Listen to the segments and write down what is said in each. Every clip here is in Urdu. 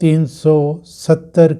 370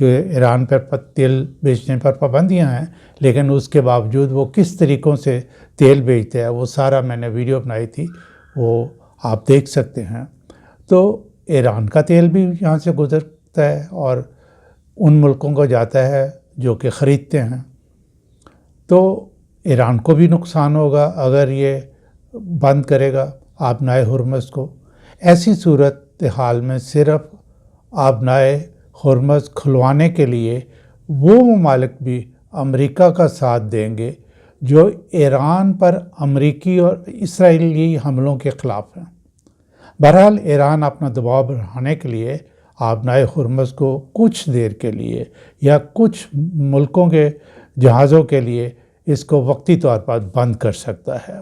کہ ایران پر تیل بیچنے پر پابندیاں ہیں، لیکن اس کے باوجود وہ کس طریقوں سے تیل بیچتے ہیں وہ سارا میں نے ویڈیو بنائی تھی، وہ آپ دیکھ سکتے ہیں۔ تو ایران کا تیل بھی یہاں سے گزرتا ہے اور ان ملکوں کو جاتا ہے جو کہ خریدتے ہیں، تو ایران کو بھی نقصان ہوگا اگر یہ بند کرے گا آبنائے ہرمز کو۔ ایسی صورت حال میں صرف آبنائے ہرمز کھلوانے کے لیے وہ ممالک بھی امریکہ کا ساتھ دیں گے جو ایران پر امریکی اور اسرائیلی حملوں کے خلاف ہیں۔ بہرحال ایران اپنا دباؤ بڑھانے کے لیے آبنائے ہرمز کو کچھ دیر کے لیے یا کچھ ملکوں کے جہازوں کے لیے اس کو وقتی طور پر بند کر سکتا ہے۔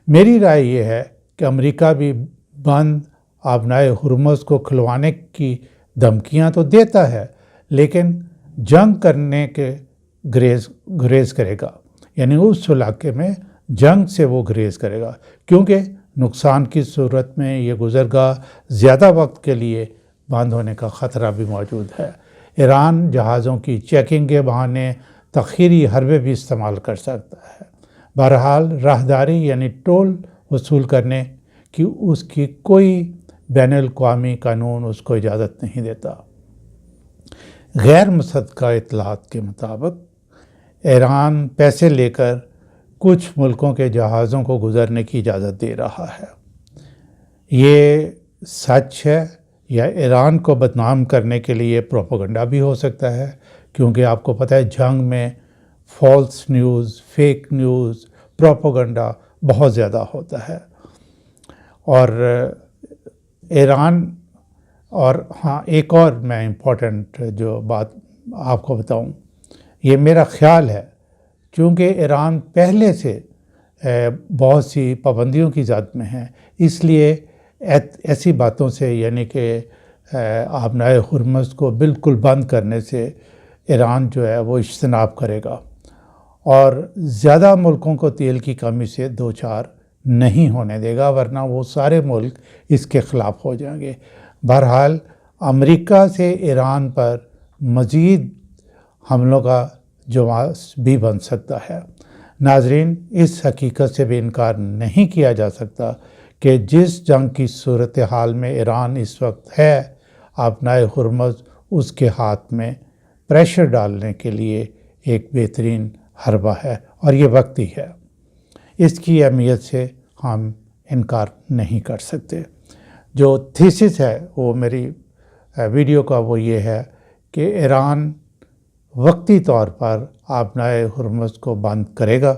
میری رائے یہ ہے کہ امریکہ بھی بند آبنائے ہرمز کو کھلوانے کی دھمکیاں تو دیتا ہے، لیکن جنگ کرنے کے گریز کرے گا، یعنی اس علاقے میں جنگ سے وہ گریز کرے گا، کیونکہ نقصان کی صورت میں یہ گزرگاہ زیادہ وقت کے لیے بند ہونے کا خطرہ بھی موجود ہے۔ ایران جہازوں کی چیکنگ کے بہانے تاخیری حربے بھی استعمال کر سکتا ہے۔ بہرحال راہداری یعنی ٹول وصول کرنے کی اس کی کوئی بین الاقوامی قانون اس کو اجازت نہیں دیتا۔ غیر مصدقہ اطلاعات کے مطابق ایران پیسے لے کر کچھ ملکوں کے جہازوں کو گزرنے کی اجازت دے رہا ہے۔ یہ سچ ہے یا ایران کو بدنام کرنے کے لیے پروپیگنڈا بھی ہو سکتا ہے، کیونکہ آپ کو پتہ ہے جنگ میں false news, fake news, propaganda بہت زیادہ ہوتا ہے۔ اور ایران اور ہاں ایک اور میں امپورٹنٹ جو بات آپ کو بتاؤں، یہ میرا خیال ہے چونکہ ایران پہلے سے بہت سی پابندیوں کی زد میں ہے، اس لیے ایسی باتوں سے یعنی کہ آبنائے ہرمز کو بالکل بند کرنے سے ایران جو ہے وہ اجتناب کرے گا اور زیادہ ملکوں کو تیل کی کمی سے دوچار نہیں ہونے دے گا، ورنہ وہ سارے ملک اس کے خلاف ہو جائیں گے۔ بہرحال امریکہ سے ایران پر مزید حملوں کا جواز بھی بن سکتا ہے۔ ناظرین، اس حقیقت سے بھی انکار نہیں کیا جا سکتا کہ جس جنگ کی صورتحال میں ایران اس وقت ہے، آبنائے ہرمز اس کے ہاتھ میں پریشر ڈالنے کے لیے ایک بہترین حربہ ہے اور یہ وقتی ہے۔ اس کی اہمیت سے ہم انکار نہیں کر سکتے۔ جو تھیسس ہے وہ میری ویڈیو کا وہ یہ ہے کہ ایران وقتی طور پر آبنائے ہرمز کو بند کرے گا،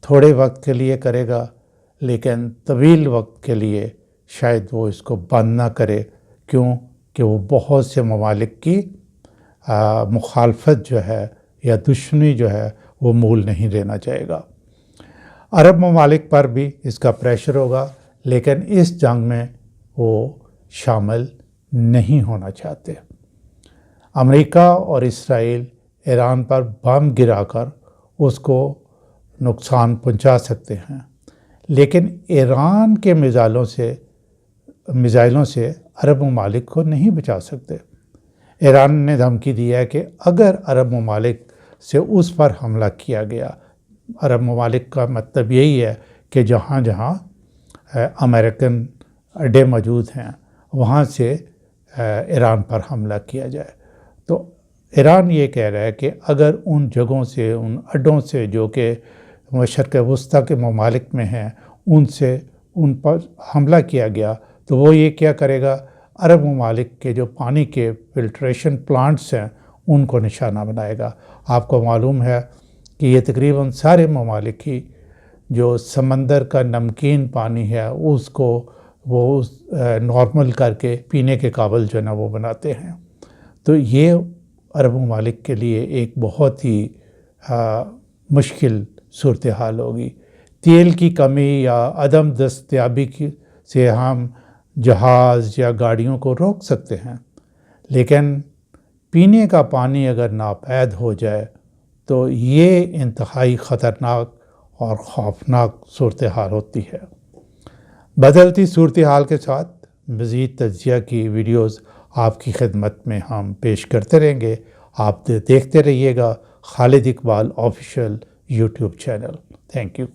تھوڑے وقت کے لیے کرے گا، لیکن طویل وقت کے لیے شاید وہ اس کو بند نہ کرے، کیوں کہ وہ بہت سے ممالک کی مخالفت جو ہے یا دشمنی جو ہے وہ مول نہیں لینا چاہے گا۔ عرب ممالک پر بھی اس کا پریشر ہوگا، لیکن اس جنگ میں وہ شامل نہیں ہونا چاہتے۔ امریکہ اور اسرائیل ایران پر بم گرا کر اس کو نقصان پہنچا سکتے ہیں، لیکن ایران کے میزائلوں سے عرب ممالک کو نہیں بچا سکتے۔ ایران نے دھمکی دی ہے کہ اگر عرب ممالک سے اس پر حملہ کیا گیا، عرب ممالک کا مطلب یہی ہے کہ جہاں جہاں امریکن اڈے موجود ہیں وہاں سے ایران پر حملہ کیا جائے، تو ایران یہ کہہ رہا ہے کہ اگر ان جگہوں سے، ان اڈوں سے جو کہ مشرق وسطیٰ کے ممالک میں ہیں، ان پر حملہ کیا گیا تو وہ یہ کیا کرے گا، عرب ممالک کے جو پانی کے فلٹریشن پلانٹس ہیں ان کو نشانہ بنائے گا۔ آپ کو معلوم ہے کہ یہ تقریباً سارے ممالک ہی جو سمندر کا نمکین پانی ہے اس کو وہ نارمل کر کے پینے کے قابل جو ہے نا وہ بناتے ہیں، تو یہ عرب ممالک کے لیے ایک بہت ہی مشکل صورتحال ہوگی۔ تیل کی کمی یا عدم دستیابی سے ہم جہاز یا گاڑیوں کو روک سکتے ہیں، لیکن پینے کا پانی اگر ناپید ہو جائے تو یہ انتہائی خطرناک اور خوفناک صورتحال ہوتی ہے۔ بدلتی صورتحال کے ساتھ مزید تجزیہ کی ویڈیوز آپ کی خدمت میں ہم پیش کرتے رہیں گے. آپ دیکھتے رہیے گا Khalid Iqbal official YouTube channel. Thank you.